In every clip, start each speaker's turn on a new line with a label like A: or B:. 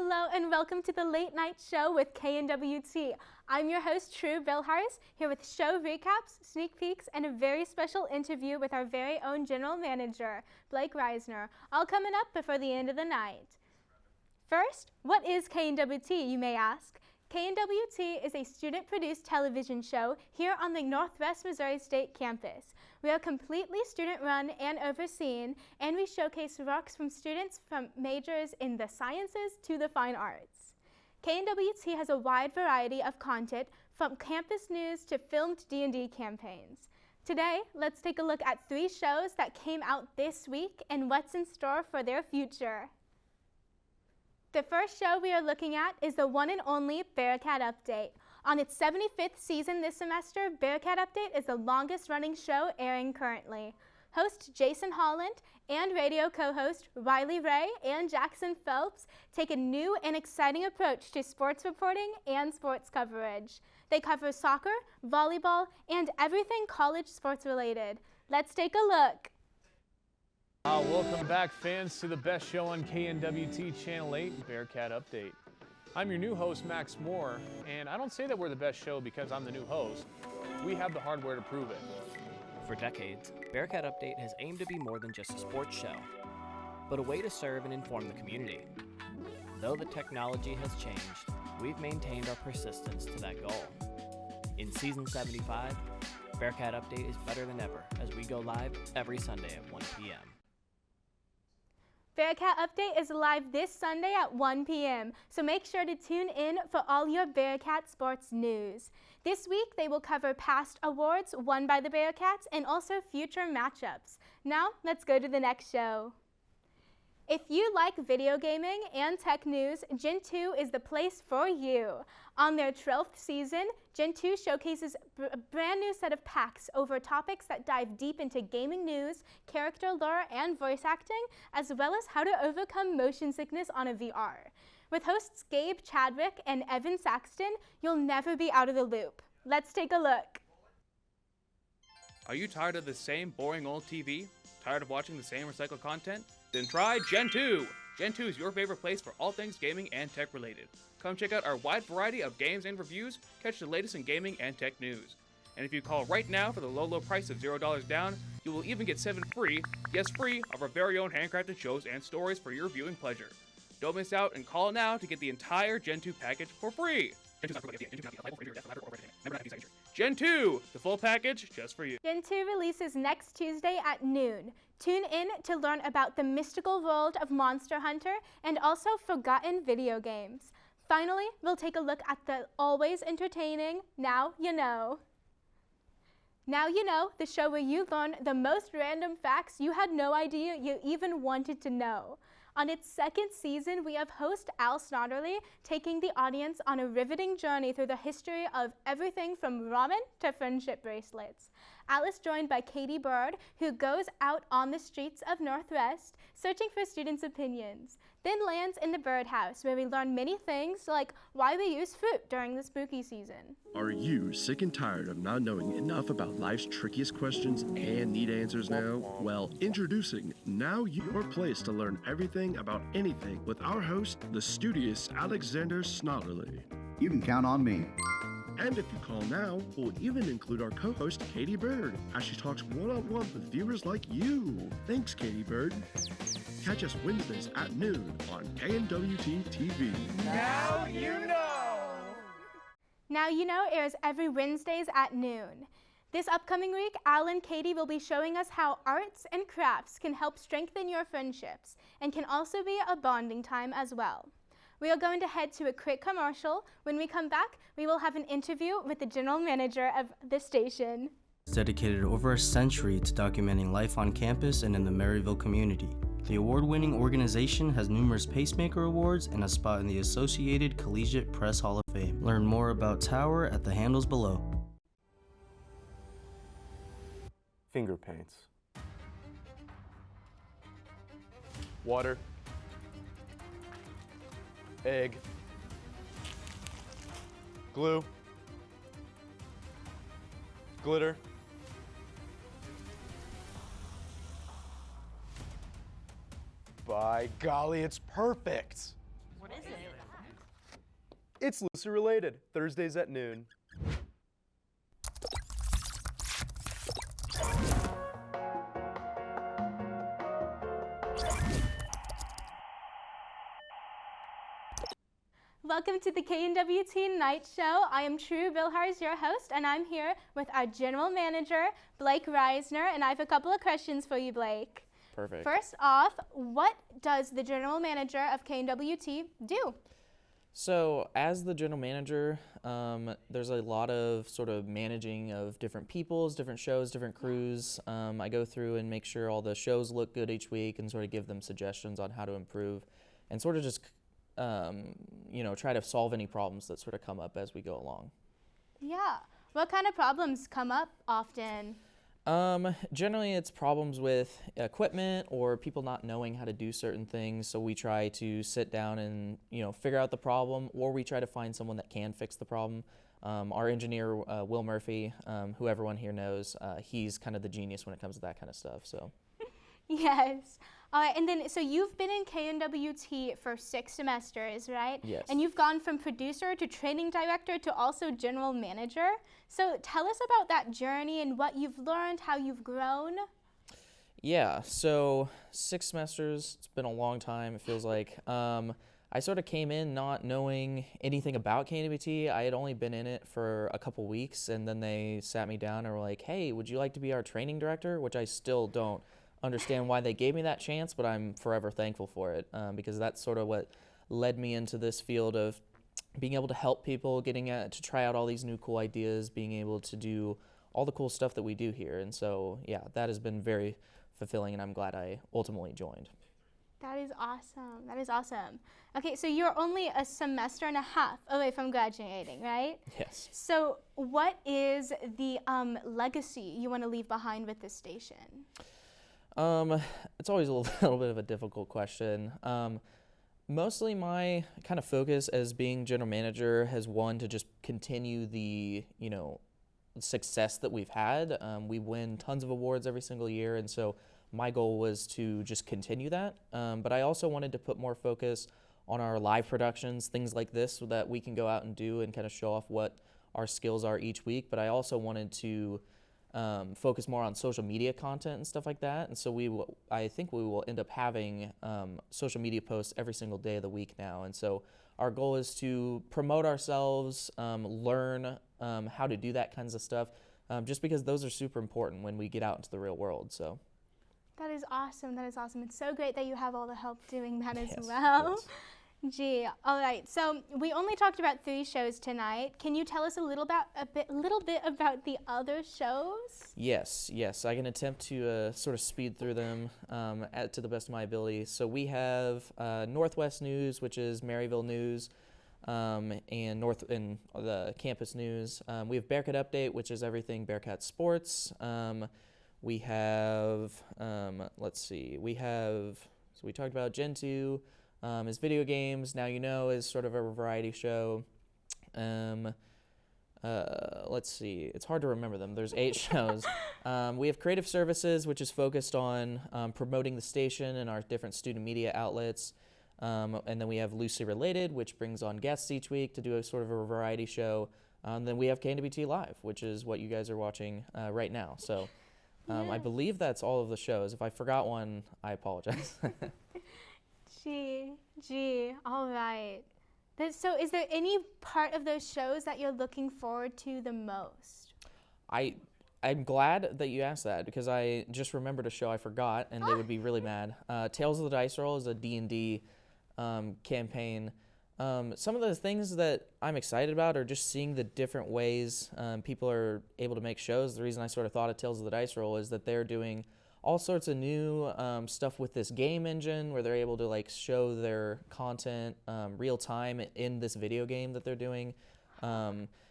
A: Hello and welcome to the Late Night Show with KNWT. I'm your host, Tru Bilharz, here with show recaps, sneak peeks, and a very special interview with our very own general manager, Ryner, all coming up before the end of the night. First, what is KNWT, you may ask? KNWT is a student-produced television show here on the Northwest Missouri State campus. We are completely student-run and overseen, and we showcase works from students from majors in the sciences to the fine arts. KNWT has a wide variety of content, from campus news to filmed D&D campaigns. Today, let's take a look at 3 shows that came out this week and what's in store for their future. The first show we are looking at is the one and only Bearcat Update. On its 75th season this semester, Bearcat Update is the longest running show airing currently. Host Jason Holland and radio co-host Riley Ray and Jackson Phelps take a new and exciting approach to sports reporting and sports coverage. They cover soccer, volleyball, and everything college sports related. Let's take a look.
B: Welcome back, fans, to the best show on KNWT Channel 8, Bearcat Update. I'm your new host, Max Moore, and I don't say that we're the best show because I'm the new host. We have the hardware to prove it.
C: For decades, Bearcat Update has aimed to be more than just a sports show, but a way to serve and inform the community. Though the technology has changed, we've maintained our persistence to that goal. In Season 75, Bearcat Update is better than ever as we go live every Sunday at 1 p.m.
A: Bearcat Update is live this Sunday at 1 p.m., so make sure to tune in for all your Bearcat sports news. This week, they will cover past awards won by the Bearcats and also future matchups. Now, let's go to the next show. If you like video gaming and tech news, Gen 2 is the place for you. On their 12th season, Gen 2 showcases a brand new set of packs over topics that dive deep into gaming news, character lore, and voice acting, as well as how to overcome motion sickness on a VR. With hosts Gabe Chadwick and Evan Saxton, you'll never be out of the loop. Let's take a look.
D: Are you tired of the same boring old TV? Tired of watching the same recycled content? Then try Gen 2! Gen 2 is your favorite place for all things gaming and tech related. Come check out our wide variety of games and reviews, catch the latest in gaming and tech news. And if you call right now for the low price of $0 down, you will even get 7 free, yes free, of our very own handcrafted shows and stories for your viewing pleasure. Don't miss out and call now to get the entire Gen 2 package for free! Gen 2, the full package just for you.
A: Gen 2 releases next Tuesday at noon. Tune in to learn about the mystical world of Monster Hunter and also forgotten video games. Finally, we'll take a look at the always entertaining Now You Know. Now You Know, the show where you learn the most random facts you had no idea you even wanted to know. On its 2nd season, we have host Al Snodderly taking the audience on a riveting journey through the history of everything from ramen to friendship bracelets. Al is joined by Katie Bird, who goes out on the streets of Northwest searching for students' opinions, then lands in the birdhouse where we learn many things like why we use fruit during the spooky season.
E: Are you sick and tired of not knowing enough about life's trickiest questions and need answers now? Well, introducing Now Your Place to learn everything about anything with our host, the studious Alexander Snodderly.
F: You can count on me.
E: And if you call now, we'll even include our co-host, Katie Bird, as she talks one-on-one with viewers like you. Thanks, Katie Bird. Catch us Wednesdays at noon on KNWT TV.
B: Now you know!
A: Now You Know airs every Wednesdays at noon. This upcoming week, Al and Katie will be showing us how arts and crafts can help strengthen your friendships and can also be a bonding time as well. We are going to head to a quick commercial. When we come back, we will have an interview with the general manager of the station.
G: It's dedicated over a century to documenting life on campus and in the Maryville community. The award-winning organization has numerous Pacemaker Awards and a spot in the Associated Collegiate Press Hall of Fame. Learn more about Tower at the handles below.
H: Finger paints. Water. Egg. Glue. Glitter. By golly, it's perfect.
I: What is it?
H: It's loosely related, Thursdays at noon.
A: Welcome to the KNWT Night Show. I am Tru Bilharz, your host, and I'm here with our general manager, Blake Ryner, and I have a couple of questions for you, Blake.
F: Perfect.
A: First off, what does the general manager of KNWT do?
F: So as the general manager, there's a lot of sort of managing of different peoples, different shows, different crews. I go through and make sure all the shows look good each week and sort of give them suggestions on how to improve and sort of just try to solve any problems that sort of come up as we go along.
A: Yeah. What kind of problems come up often?
F: Generally it's problems with equipment or people not knowing how to do certain things. So we try to sit down and, figure out the problem, or we try to find someone that can fix the problem. Our engineer, Will Murphy, who everyone here knows, he's kind of the genius when it comes to that kind of stuff. So.
A: Yes. And then, so you've been in KNWT for 6 semesters, right?
F: Yes.
A: And you've gone from producer to training director to also general manager. So tell us about that journey and what you've learned, how you've grown.
F: Yeah, so 6 semesters, it's been a long time, it feels like. I sort of came in not knowing anything about KNWT. I had only been in it for a couple weeks, and then they sat me down and were like, hey, would you like to be our training director? Which I still don't understand why they gave me that chance, but I'm forever thankful for it, because that's sort of what led me into this field of being able to help people, getting to try out all these new cool ideas, being able to do all the cool stuff that we do here. And so, yeah, that has been very fulfilling, and I'm glad I ultimately joined.
A: That is awesome. That is awesome. Okay, so you're only a semester and a half away from graduating, right?
F: Yes.
A: So what is the legacy you want to leave behind with this station?
F: It's always a little bit of a difficult question. Mostly my kind of focus as being general manager has to just continue the, success that we've had. We win tons of awards every single year, and so my goal was to just continue that. But I also wanted to put more focus on our live productions, things like this, so that we can go out and do and kind of show off what our skills are each week. But I also wanted to focus more on social media content and stuff like that. And so I think we will end up having social media posts every single day of the week now. And so our goal is to promote ourselves, learn how to do that kinds of stuff, just because those are super important when we get out into the real world. So.
A: That is awesome. That is awesome. It's so great that you have all the help doing that as
F: Yes,
A: well.
F: yes.
A: Gee, all right. So we only talked about 3 shows tonight. Can you tell us a little bit about the other shows?
F: Yes. I can attempt to sort of speed through them to the best of my ability. So we have Northwest News, which is Maryville News, and the campus news. We have Bearcat Update, which is everything Bearcat sports. We have, so we talked about Gen 2. Is video games, Now You Know is sort of a variety show. It's hard to remember them. There's 8 shows. We have Creative Services, which is focused on promoting the station and our different student media outlets. And then we have Loosely Related, which brings on guests each week to do a sort of a variety show. Then we have KNWT Live, which is what you guys are watching right now. So I believe that's all of the shows. If I forgot one, I apologize.
A: Gee, all right. So is there any part of those shows that you're looking forward to the most?
F: I'm glad that you asked that, because I just remembered a show I forgot, and they would be really mad. Tales of the Dice Roll is a D&D campaign. Some of the things that I'm excited about are just seeing the different ways people are able to make shows. The reason I sort of thought of Tales of the Dice Roll is that they're doing all sorts of new stuff with this game engine, where they're able to show their content real time in this video game that they're doing.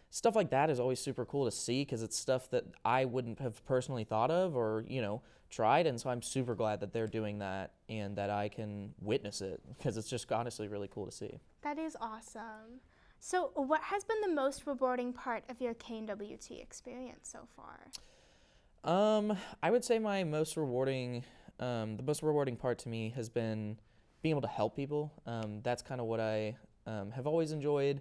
F: Stuff like that is always super cool to see, because it's stuff that I wouldn't have personally thought of or tried, and so I'm super glad that they're doing that and that I can witness it, because it's just honestly really cool to see.
A: That is awesome. So what has been the most rewarding part of your KNWT experience so far?
F: I would say the most rewarding part to me has been being able to help people. That's kind of what I have always enjoyed.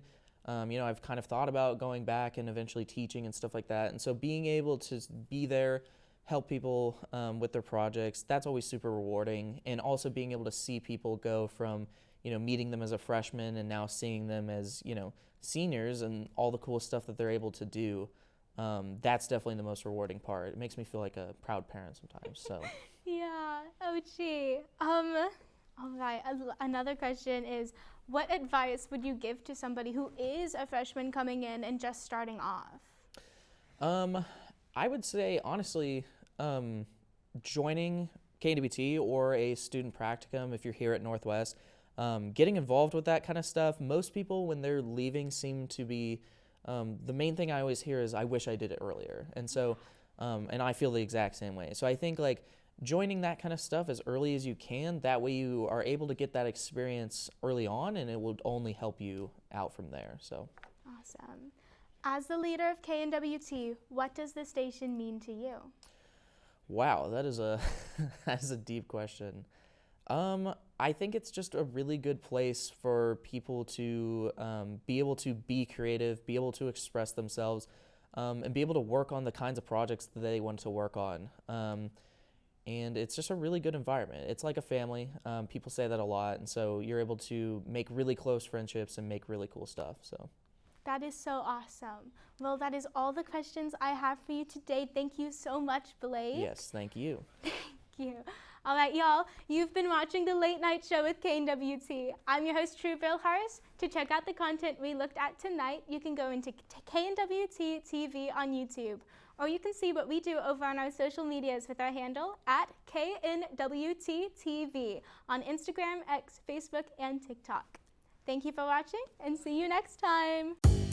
F: I've kind of thought about going back and eventually teaching and stuff like that. And so being able to be there, help people with their projects, that's always super rewarding. And also being able to see people go from, meeting them as a freshman and now seeing them as, seniors and all the cool stuff that they're able to do. That's definitely the most rewarding part. It makes me feel like a proud parent sometimes. So.
A: Yeah. Oh, gee. All right. Another question is, what advice would you give to somebody who is a freshman coming in and just starting off?
F: I would say, honestly, joining KNWT or a student practicum if you're here at Northwest, getting involved with that kind of stuff. Most people, when they're leaving, seem to be, the main thing I always hear is, I wish I did it earlier. And so, and I feel the exact same way. So I think joining that kind of stuff as early as you can, that way you are able to get that experience early on, and it will only help you out from there. So
A: awesome. As the leader of KNWT, what does the station mean to you?
F: Wow, that is a that is a deep question. I think it's just a really good place for people to be able to be creative, be able to express themselves, and be able to work on the kinds of projects that they want to work on. And it's just a really good environment. It's like a family. People say that a lot, and so you're able to make really close friendships and make really cool stuff. So.
A: That is so awesome. Well, that is all the questions I have for you today. Thank you so much, Blake.
F: Yes, thank you.
A: Thank you. All right, y'all, you've been watching the Late Night Show with KNWT. I'm your host, Tru Bilharz. To check out the content we looked at tonight, you can go into KNWT TV on YouTube, or you can see what we do over on our social medias with our handle at KNWT TV on Instagram, X, Facebook, and TikTok. Thank you for watching, and see you next time.